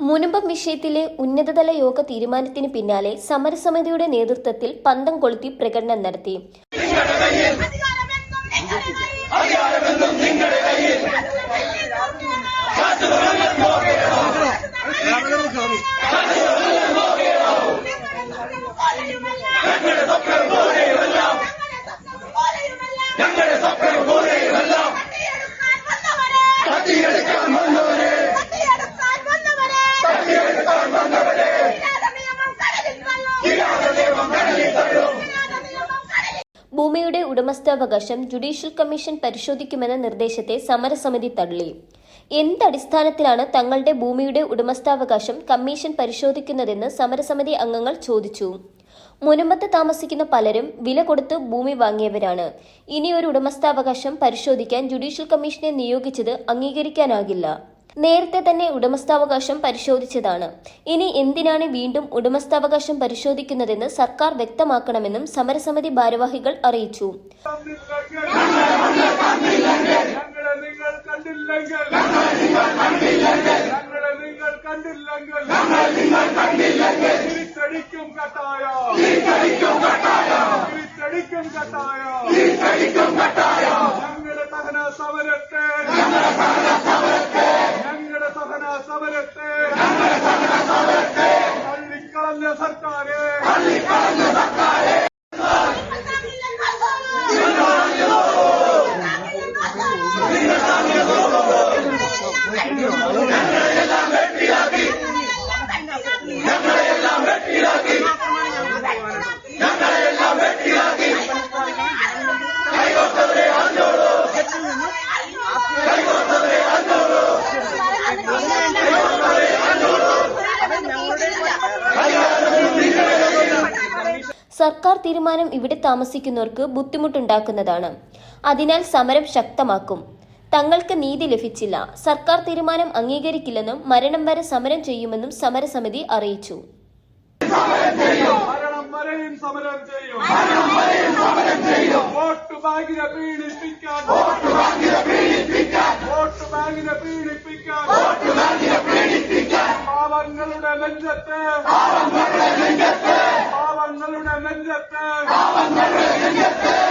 മുനമ്പം വിഷയത്തിലെ ഉന്നതതല യോഗ തീരുമാനത്തിന് പിന്നാലെ സമരസമിതിയുടെ നേതൃത്വത്തിൽ പന്തം കൊളുത്തി പ്രകടനം നടത്തി. ഭൂമിയുടെ ഉടമസ്ഥാവകാശം ജുഡീഷ്യൽ കമ്മീഷൻ പരിശോധിക്കുമെന്ന നിർദ്ദേശത്തെ സമരസമിതി തള്ളി. എന്തടിസ്ഥാനത്തിലാണ് തങ്ങളുടെ ഭൂമിയുടെ ഉടമസ്ഥാവകാശം കമ്മീഷൻ പരിശോധിക്കുന്നതെന്ന് സമരസമിതി അംഗങ്ങൾ ചോദിച്ചു. മുനമ്പത്ത് താമസിക്കുന്ന പലരും വില കൊടുത്ത് ഭൂമി വാങ്ങിയവരാണ്. ഇനിയൊരു ഉടമസ്ഥാവകാശം പരിശോധിക്കാൻ ജുഡീഷ്യൽ കമ്മീഷനെ നിയോഗിച്ചത് അംഗീകരിക്കാനാകില്ല. നേരത്തെ തന്നെ ഉടമസ്ഥാവകാശം പരിശോധിച്ചതാണ്. ഇനി എന്തിനാണ് വീണ്ടും ഉടമസ്ഥാവകാശം പരിശോധിക്കുന്നതെന്ന് സർക്കാർ വ്യക്തമാക്കണമെന്നും സമരസമിതി ഭാരവാഹികൾ അറിയിച്ചു. സർക്കാർ തീരുമാനം ഇവിടെ താമസിക്കുന്നവർക്ക് ബുദ്ധിമുട്ടുണ്ടാക്കുന്നതാണ്. അതിനാൽ സമരം ശക്തമാക്കും. തങ്ങൾക്ക് നീതി ലഭിച്ചില്ല, സർക്കാർ തീരുമാനം അംഗീകരിക്കില്ലെന്നും മരണം വരെ സമരം ചെയ്യുമെന്നും സമരസമിതി അറിയിച്ചു. പാവങ്ങളുടെ നെഞ്ചത്ത്